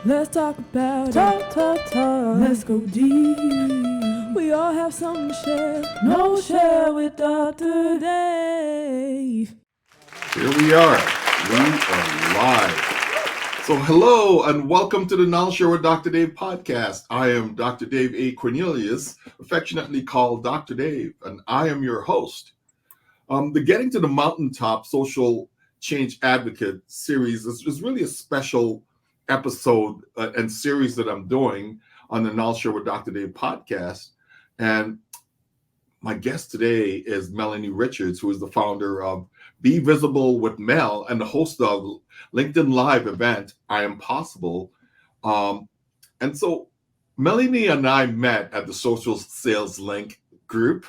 Let's talk about talk. Let's go deep. We all have something to share. KnolShare with Dr. Dave. Here we are. We are live. So, hello and welcome to the KnolShare with Dr. Dave podcast. I am Dr. Dave A. Cornelius, affectionately called Dr. Dave, and I am your host. The Getting to the Mountaintop Social Change Advocate series is really a special episode and series that I'm doing on the KnolShare with Dr. Dave podcast. And my guest today is Melanie Richards, who is the founder of Be Visible with Mel and the host of LinkedIn Live event, I Am Possible. And so Melanie and I met at the Social Sales Link group,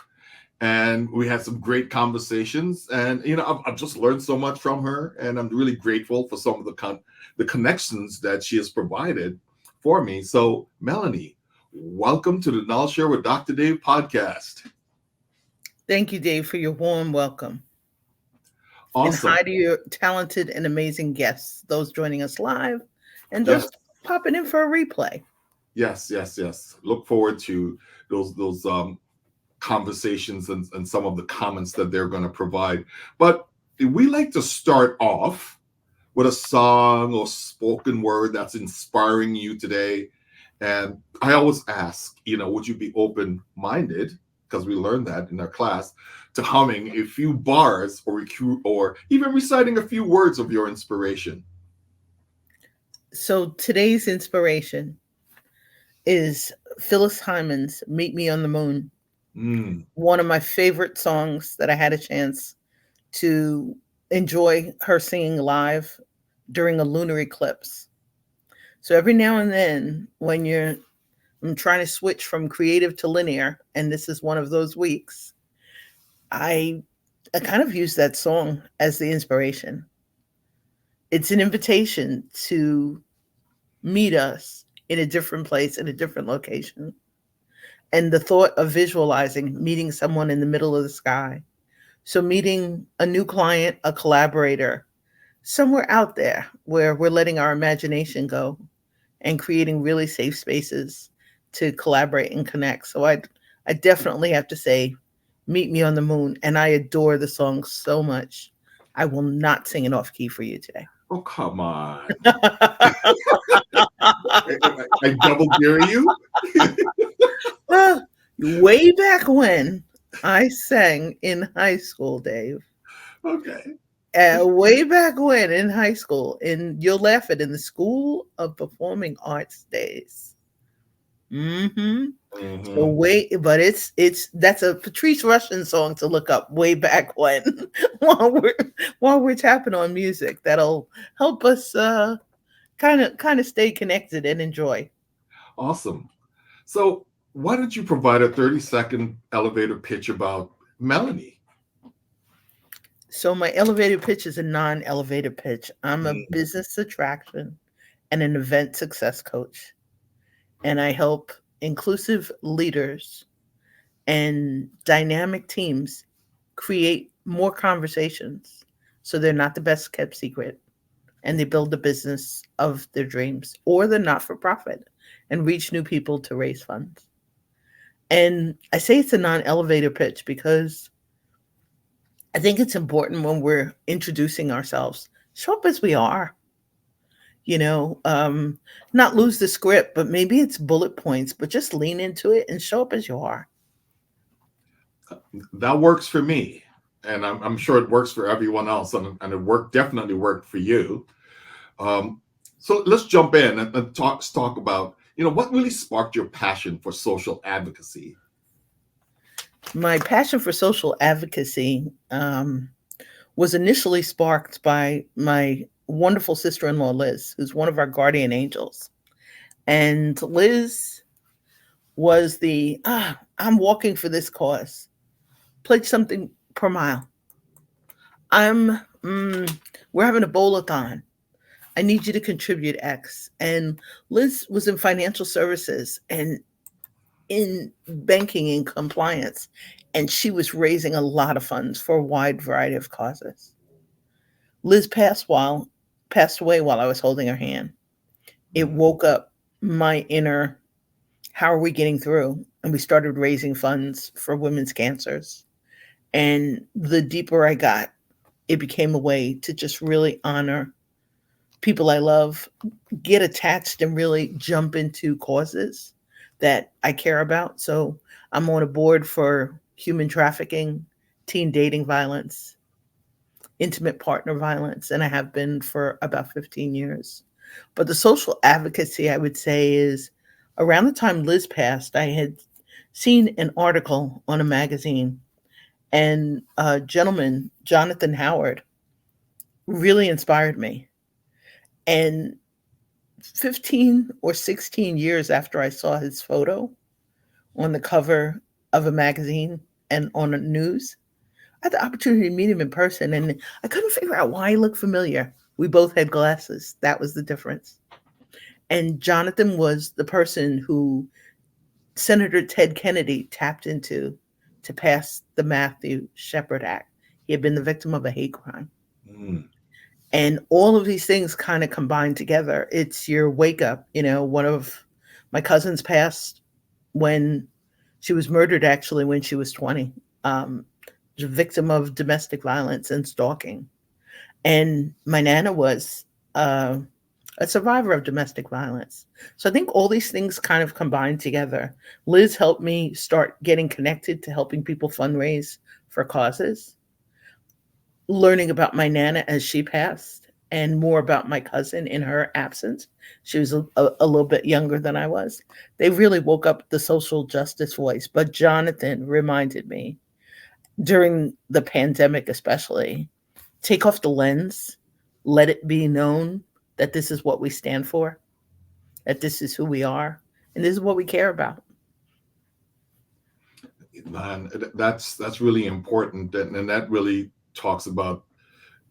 and we had some great conversations. And, I've just learned so much from her, and I'm really grateful for some of the connections that she has provided for me. So, Melanie, welcome to the KnolShare with Dr. Dave podcast. Thank you, Dave, for your warm welcome. Awesome. And hi to your talented and amazing guests, those joining us live and those popping in for a replay. Yes. Look forward to those conversations and some of the comments that they're going to provide. But we like to start off with a song or spoken word that's inspiring you today. And I always ask, would you be open-minded, because we learned that in our class, to humming a few bars or even reciting a few words of your inspiration? So today's inspiration is Phyllis Hyman's Meet Me on the Moon. One of my favorite songs that I had a chance to enjoy her singing live during a lunar eclipse. So every now and then when I'm trying to switch from creative to linear, and this is one of those weeks, I kind of use that song as the inspiration. It's an invitation to meet us in a different place, in a different location. And the thought of visualizing meeting someone in the middle of the sky. So meeting a new client, a collaborator, somewhere out there where we're letting our imagination go and creating really safe spaces to collaborate and connect. So I definitely have to say, Meet Me on the Moon. And I adore the song so much. I will not sing it off key for you today. Oh, come on. I double dare you? Way back when I sang in high school, Dave. Okay. Way back when in high school, you'll laugh at, in the School of Performing Arts days. So but that's a Patrice Rushen song to look up way back when, while we're tapping on music. That'll help us kind of stay connected and enjoy. Awesome. So why don't you provide a 30-second elevator pitch about Melanie? So my elevator pitch is a non-elevator pitch. I'm a business attraction and an event success coach. And I help inclusive leaders and dynamic teams create more conversations so they're not the best kept secret, and they build the business of their dreams or the not-for-profit and reach new people to raise funds. And I say it's a non-elevator pitch because I think it's important when we're introducing ourselves, show up as we are. Not lose the script, but maybe it's bullet points, but just lean into it and show up as you are. That works for me, and I'm sure it works for everyone else, and it definitely worked for you. So let's jump in and talk about, what really sparked your passion for social advocacy? My passion for social advocacy was initially sparked by my wonderful sister-in-law, Liz, who's one of our guardian angels. And Liz was I'm walking for this cause. Pledge something per mile. We're having a bowl-a-thon. I need you to contribute X. And Liz was in financial services and in banking and compliance. And she was raising a lot of funds for a wide variety of causes. Liz passed away while I was holding her hand. It woke up my inner, how are we getting through? And we started raising funds for women's cancers. And the deeper I got, it became a way to just really honor people I love, get attached and really jump into causes that I care about. So I'm on a board for human trafficking, teen dating violence, intimate partner violence, and I have been for about 15 years. But the social advocacy, I would say, is around the time Liz passed, I had seen an article on a magazine, and a gentleman, Jonathan Howard, really inspired me. And 15 or 16 years after I saw his photo on the cover of a magazine and on the news, I had the opportunity to meet him in person, and I couldn't figure out why he looked familiar. We both had glasses. That was the difference. And Jonathan was the person who Senator Ted Kennedy tapped into to pass the Matthew Shepard Act. He had been the victim of a hate crime. Mm. And all of these things kind of combined together. It's your wake up. One of my cousins passed when she was murdered, actually, when she was 20. The victim of domestic violence and stalking. And my nana was a survivor of domestic violence. So I think all these things kind of combined together. Liz helped me start getting connected to helping people fundraise for causes, learning about my nana as she passed, and more about my cousin in her absence. She was a little bit younger than I was. They really woke up the social justice voice. But Jonathan reminded me during the pandemic, especially, take off the lens, let it be known that this is what we stand for, that this is who we are, and this is what we care about. Man, that's really important, and that really talks about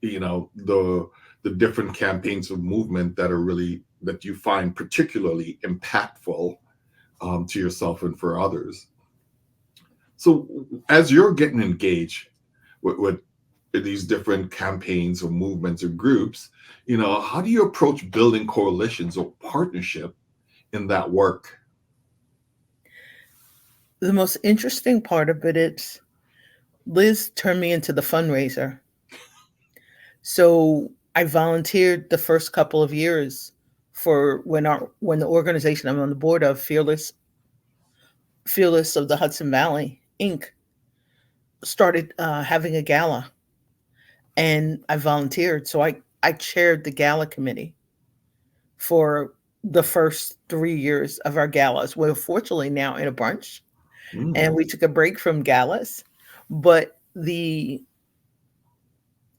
the different campaigns of movement that are really that you find particularly impactful to yourself and for others. So as you're getting engaged with these different campaigns or movements or groups, how do you approach building coalitions or partnership in that work? The most interesting part of it is Liz turned me into the fundraiser. So I volunteered the first couple of years for when the organization I'm on the board of, Fearless of the Hudson Valley Inc., started having a gala, and I volunteered. So I chaired the gala committee for the first 3 years of our galas. We're fortunately now in a bunch, and we took a break from galas, but the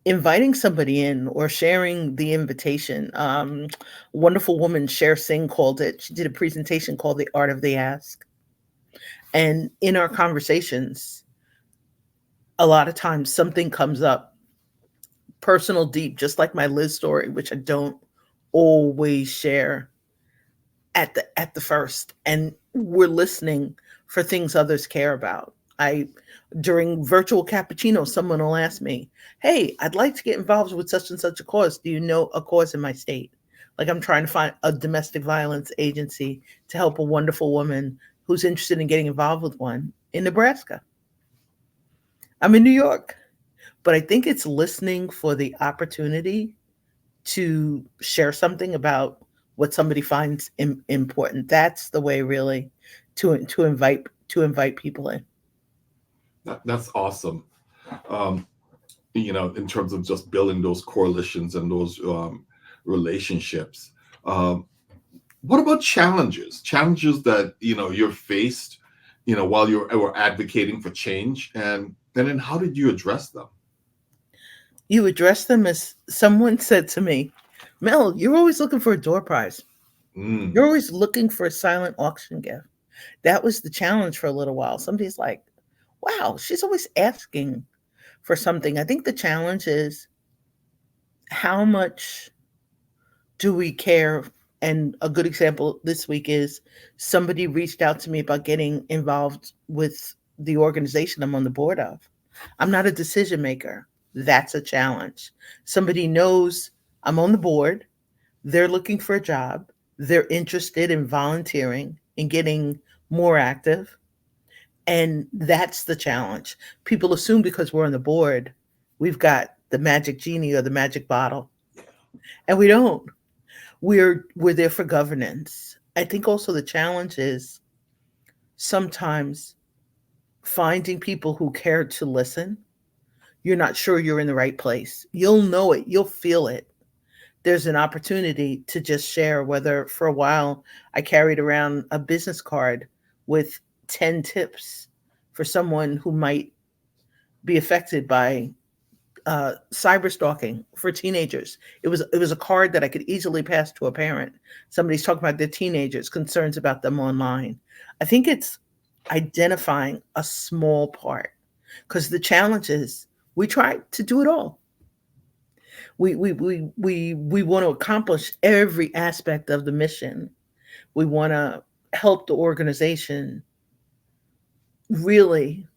inviting somebody in or sharing the invitation. Wonderful woman, Cher Singh, called it. She did a presentation called The Art of the Ask. And in our conversations, a lot of times something comes up, personal, deep, just like my Liz story, which I don't always share at the first. And we're listening for things others care about. During virtual cappuccino, someone will ask me, hey, I'd like to get involved with such and such a cause. Do you know a cause in my state? Like, I'm trying to find a domestic violence agency to help a wonderful woman who's interested in getting involved with one in Nebraska. I'm in New York, but I think it's listening for the opportunity to share something about what somebody finds important. That's the way, really, to invite people in. That's awesome. Um, in terms of just building those coalitions and those relationships. What about challenges? Challenges that you're faced, while you're advocating for change, and then how did you address them? You address them as someone said to me, Mel, you're always looking for a door prize. You're always looking for a silent auction gift. That was the challenge for a little while. Somebody's like, wow, she's always asking for something. I think the challenge is how much do we care? And a good example this week is somebody reached out to me about getting involved with the organization I'm on the board of. I'm not a decision maker. That's a challenge. Somebody knows I'm on the board. They're looking for a job. They're interested in volunteering and getting more active. And that's the challenge. People assume because we're on the board, we've got the magic genie or the magic bottle. And we don't. We're there for governance. I think also the challenge is sometimes finding people who care to listen. You're not sure you're in the right place. You'll know it, you'll feel it. There's an opportunity to just share, whether for a while I carried around a business card with 10 tips for someone who might be affected by cyber stalking for teenagers. It was a card that I could easily pass to a parent. Somebody's talking about their teenagers, concerns about them online. I think it's identifying a small part because the challenge is we try to do it all. We want to accomplish every aspect of the mission. We want to help the organization really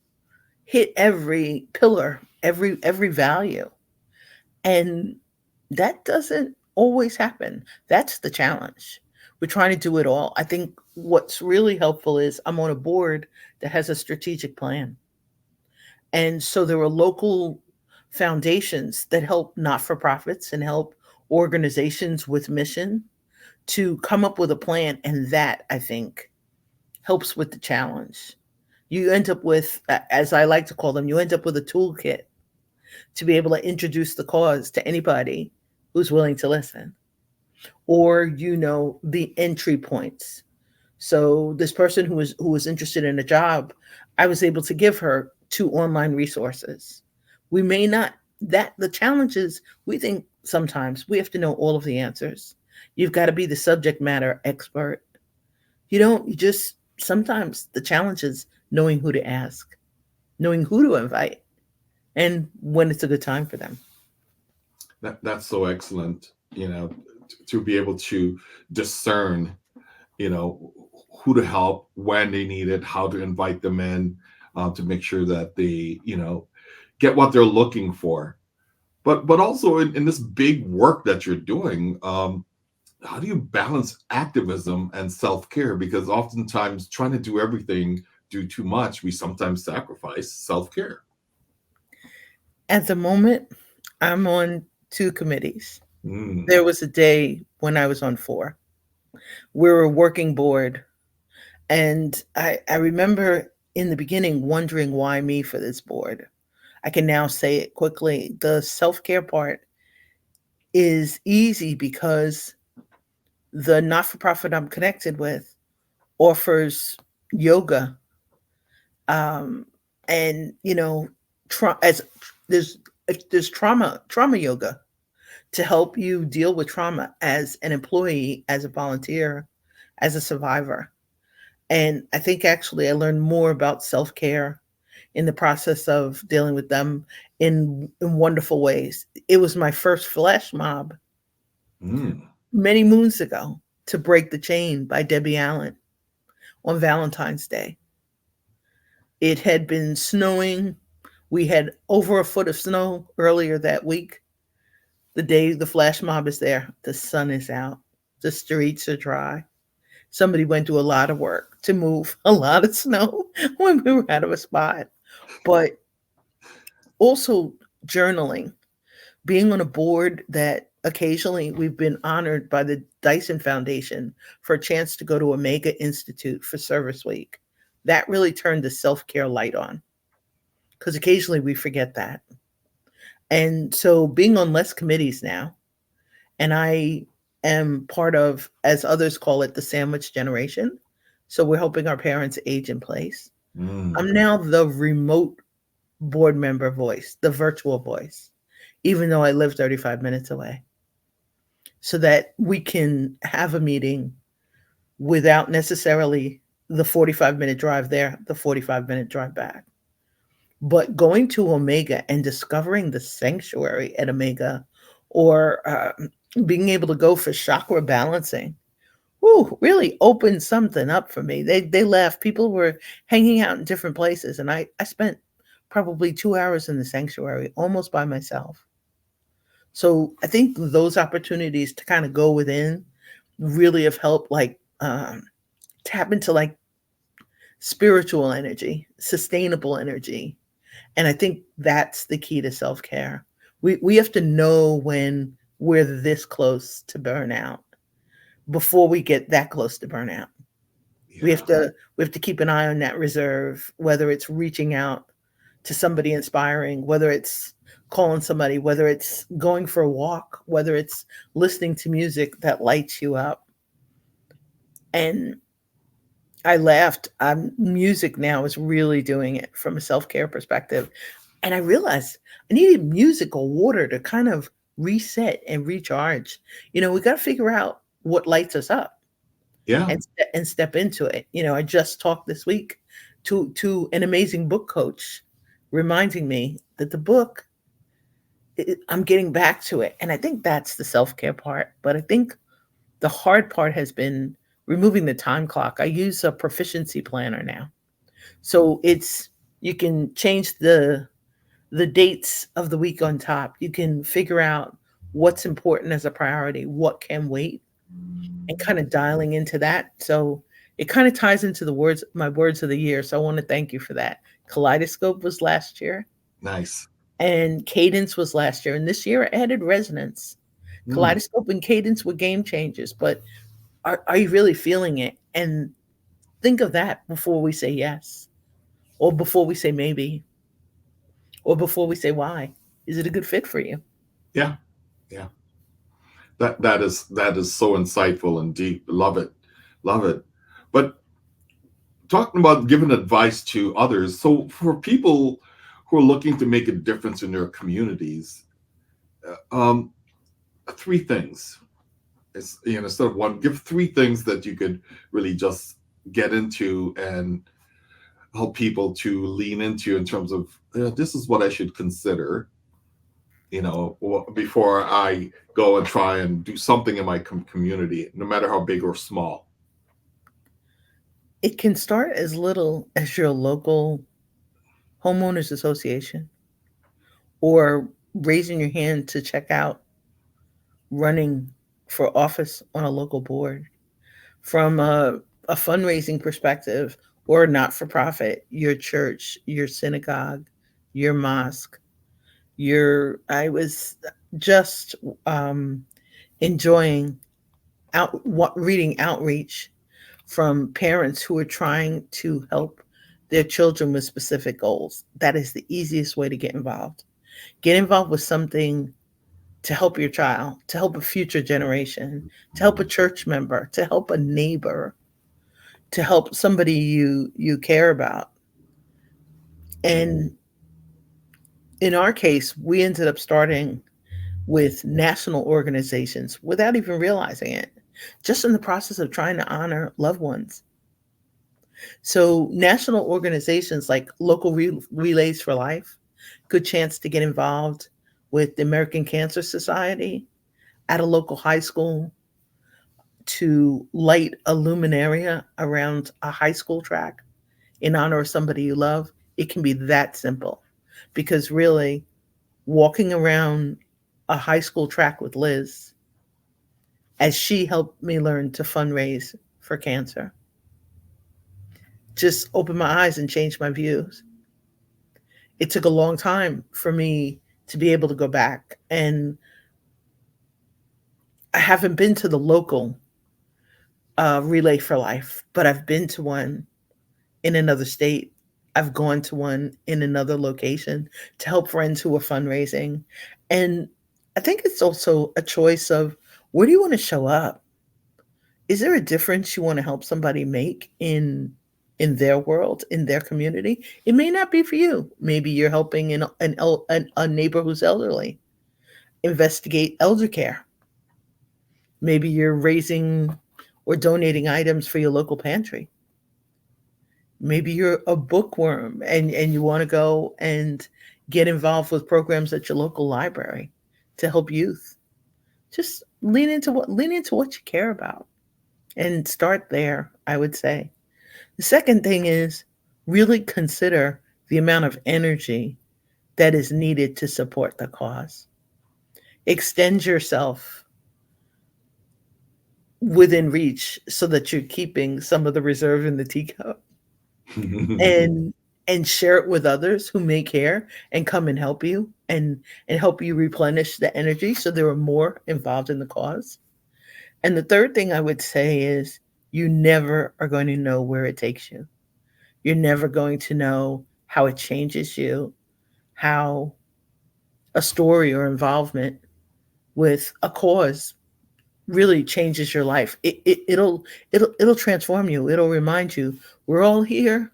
hit every pillar, every value. And that doesn't always happen. That's the challenge. We're trying to do it all. I think what's really helpful is I'm on a board that has a strategic plan. And so there are local foundations that help not for profits and help organizations with mission to come up with a plan. And that, I think, helps with the challenge. You end up with, as I like to call them, you end up with a toolkit to be able to introduce the cause to anybody who's willing to listen, or the entry points. So this person who was interested in a job, I was able to give her 2 online resources. We may not, that the challenge is we think sometimes we have to know all of the answers. You've got to be the subject matter expert. You just sometimes the challenge is knowing who to ask, knowing who to invite, and when it's a good time for them. That's so excellent, to be able to discern, who to help, when they need it, how to invite them in, to make sure that they, get what they're looking for. But also in this big work that you're doing, how do you balance activism and self-care? Because oftentimes trying to do everything, do too much, we sometimes sacrifice self-care. At the moment, I'm on 2 committees. Mm. There was a day when I was on 4. We're a working board. And I remember in the beginning wondering why me for this board. I can now say it quickly. The self-care part is easy because the not-for-profit I'm connected with offers yoga, um, and as there's trauma yoga to help you deal with trauma as an employee, as a volunteer, as a survivor. And I think actually I learned more about self-care in the process of dealing with them in wonderful ways. It was my first flash mob Mm. many moons ago, To Break the Chain by Debbie Allen on Valentine's Day. It had been snowing. We had over a foot of snow earlier that week. The day the flash mob is there, the sun is out, the streets are dry. Somebody went through a lot of work to move a lot of snow when we were out of a spot. But also journaling, being on a board that occasionally we've been honored by the Dyson Foundation for a chance to go to Omega Institute for Service Week. That really turned the self-care light on because occasionally we forget that. And so being on less committees now, and I am part of, as others call it, the sandwich generation. So we're helping our parents age in place. Mm. I'm now the remote board member voice, the virtual voice, even though I live 35 minutes away, so that we can have a meeting without necessarily the 45-minute drive there, the 45-minute drive back. But going to Omega and discovering the sanctuary at Omega, or being able to go for chakra balancing, really opened something up for me. They left. People were hanging out in different places, and I spent probably 2 hours in the sanctuary almost by myself. So I think those opportunities to kind of go within really have helped like tap into like spiritual energy, sustainable energy. And I think that's the key to self-care. We have to know when we're this close to burnout before we get that close to burnout. We have Yeah. to keep an eye on that reserve, whether it's reaching out to somebody inspiring, whether it's calling somebody, whether it's going for a walk, whether it's listening to music that lights you up. And I laughed. Music now is really doing it from a self-care perspective. And I realized I needed music or water to kind of reset and recharge. We got to figure out what lights us up Yeah. and step into it. I just talked this week to an amazing book coach, reminding me that the book, I'm getting back to it, and I think that's the self care part. But I think the hard part has been removing the time clock. I use a proficiency planner now, so it's you can change the dates of the week on top. You can figure out what's important as a priority, what can wait, and kind of dialing into that. So it kind of ties into my words of the year. So I want to thank you for that. Kaleidoscope was last year, Nice. and Cadence was last year. And this year I added Resonance. Mm. Kaleidoscope and Cadence were game changers, but are you really feeling it? And think of that before we say yes, or before we say maybe, or before we say why. Is it a good fit for you? Yeah. Yeah. That is so insightful and deep. Love it. Love it. But talking about giving advice to others, so for people who are looking to make a difference in their communities, um, three things. Instead of one, give three things that you could really just get into and help people to lean into in terms of this is what I should consider, before I go and try and do something in my community, no matter how big or small. It can start as little as your local homeowners association, or raising your hand to check out running for office on a local board. From a fundraising perspective, or not for profit, your church, your synagogue, your mosque, I was just um, enjoying reading outreach from parents who are trying to help their children with specific goals. That is the easiest way to get involved. Get involved with something to help your child, to help a future generation, to help a church member, to help a neighbor, to help somebody you care about. And in our case, we ended up starting with national organizations without even realizing it, just in the process of trying to honor loved ones. So national organizations like Local Relays for Life, good chance to get involved with the American Cancer Society at a local high school, to light a luminaria around a high school track in honor of somebody you love. It can be that simple, because really, walking around a high school track with Liz, as she helped me learn to fundraise for cancer, just opened my eyes and changed my views. It took a long time for me to be able to go back. And I haven't been to the local Relay for Life, but I've been to one in another state. I've gone to one in another location to help friends who are fundraising. And I think it's also a choice of, where do you want to show up? Is there a difference you want to help somebody make in their world, in their community? It may not be for you. Maybe you're helping a neighbor who's elderly. Investigate elder care. Maybe you're raising or donating items for your local pantry. Maybe you're a bookworm and you want to go and get involved with programs at your local library to help youth. Just lean into what you care about, and start there, I would say. The second thing is, really consider the amount of energy that is needed to support the cause. Extend yourself within reach so that you're keeping some of the reserve in the teacup, and share it with others who may care and come and help you, and help you replenish the energy so there are more involved in the cause. And the third thing I would say is you never are going to know where it takes you. You're never going to know how it changes you, how a story or involvement with a cause really changes your life. It'll transform you. It'll remind you we're all here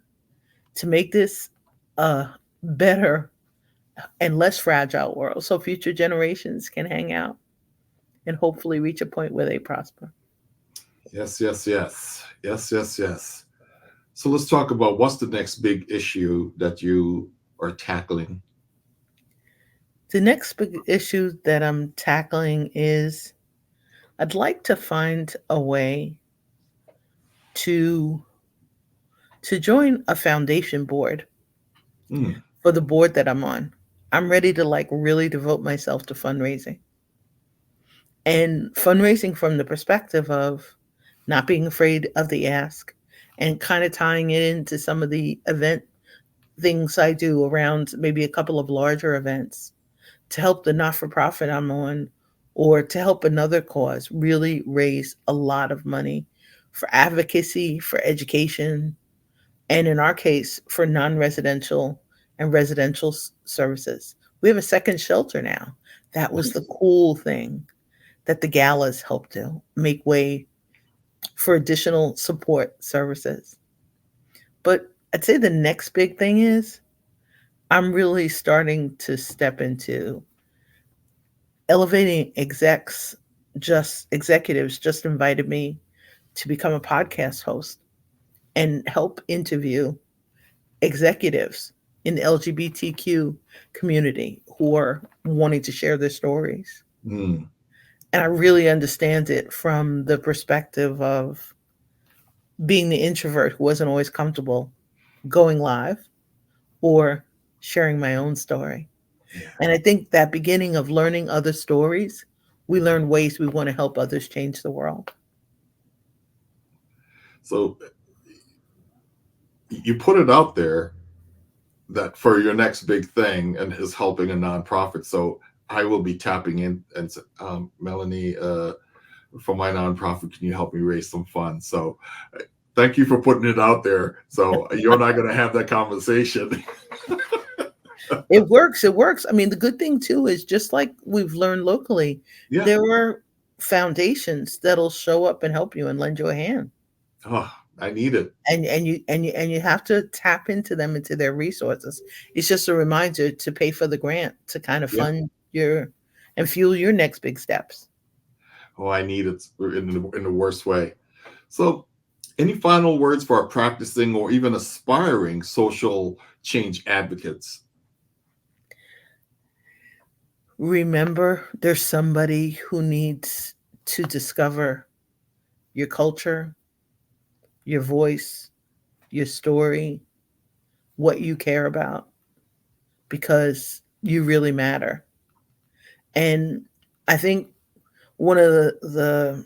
to make this a better and less fragile world so future generations can hang out and hopefully reach a point where they prosper. Yes, yes, yes. Yes, yes, yes. So let's talk about what's the next big issue that you are tackling. The next big issue that I'm tackling is I'd like to find a way to join a foundation board Mm, for the board that I'm on. I'm ready to like really devote myself to fundraising. And fundraising from the perspective of not being afraid of the ask, and kind of tying it into some of the event things I do around maybe a couple of larger events to help the not for profit I'm on, or to help another cause really raise a lot of money for advocacy, for education, and in our case, for non residential and residential services. We have a second shelter now. That was the nice. cool thing that the galas helped do, make way for additional support services. But I'd say the next big thing is I'm really starting to step into elevating executives just invited me to become a podcast host and help interview executives in the LGBTQ community who are wanting to share their stories. Mm, And I really understand it from the perspective of being the introvert who wasn't always comfortable going live or sharing my own story. yeah. And I think that beginning of learning other stories, we learn ways we want to help others change the world. So you put it out there that for your next big thing and is helping a nonprofit. So I will be tapping in and Melanie, for my nonprofit, can you help me raise some funds? So thank you for putting it out there. So you're not going to have that conversation. It works. It works. I mean, the good thing too is just like we've learned locally, Yeah. there are foundations that'll show up and help you and lend you a hand. Oh, I need it. And you have to tap into them, into their resources. It's just a reminder to pay for the grant to kind of Yeah. fund your and fuel your next big steps. Oh, I need it in the worst way. So any final words for our practicing or even aspiring social change advocates? Remember, there's somebody who needs to discover your culture, your voice, your story, what you care about, because you really matter. And I think one of the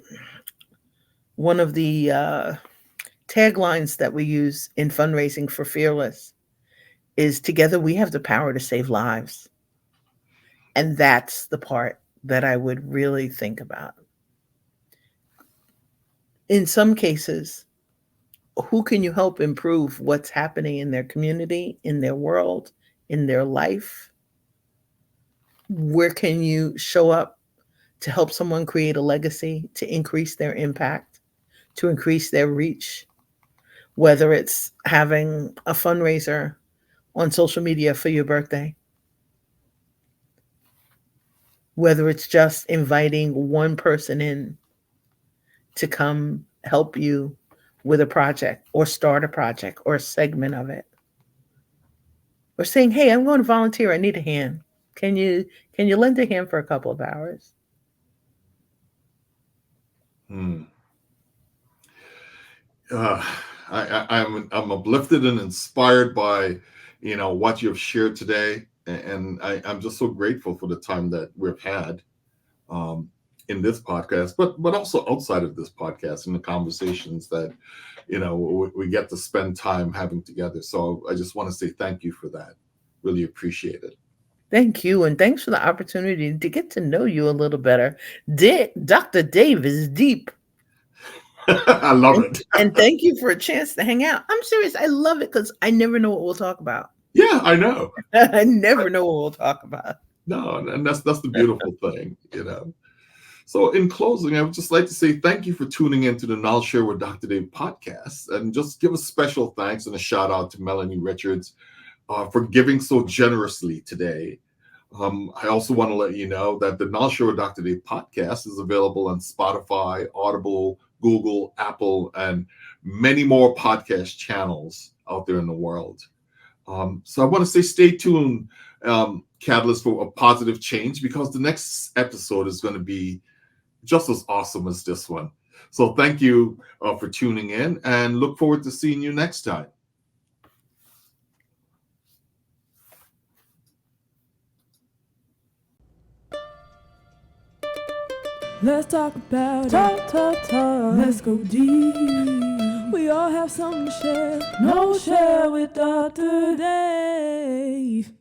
taglines that we use in fundraising for Fearless is together we have the power to save lives. And that's the part that I would really think about. In some cases, who can you help improve what's happening in their community, in their world, in their life? Where can you show up to help someone create a legacy, to increase their impact, to increase their reach? Whether it's having a fundraiser on social media for your birthday, whether it's just inviting one person in to come help you with a project or start a project or a segment of it, or saying, "Hey, I'm going to volunteer. I need a hand. Can you lend a hand for a couple of hours?" Hmm. uh, I'm uplifted and inspired by what you've shared today, and I'm just so grateful for the time that we've had. Um, in this podcast, but also outside of this podcast, in the conversations that we get to spend time having together. So I just want to say thank you for that. Really appreciate it. Thank you, and thanks for the opportunity to get to know you a little better. Dr. Dave is deep. I love it. And thank you for a chance to hang out. I'm serious. I love it because I never know what we'll talk about. Yeah, I know. I never know what we'll talk about. No, and that's the beautiful thing, So in closing, I would just like to say thank you for tuning into the KnolShare with Dr. Dave podcast, and just give a special thanks and a shout out to Melanie Richards for giving so generously today. I also want to let you know that the KnolShare with Dr. Dave podcast is available on Spotify, Audible, Google, Apple, and many more podcast channels out there in the world. So I want to say stay tuned, Catalyst, for a positive change, because the next episode is going to be just as awesome as this one. So thank you for tuning in, and look forward to seeing you next time. Let's talk about it. Let's go deep. We all have something to share. KnolShare with Dr. Dave.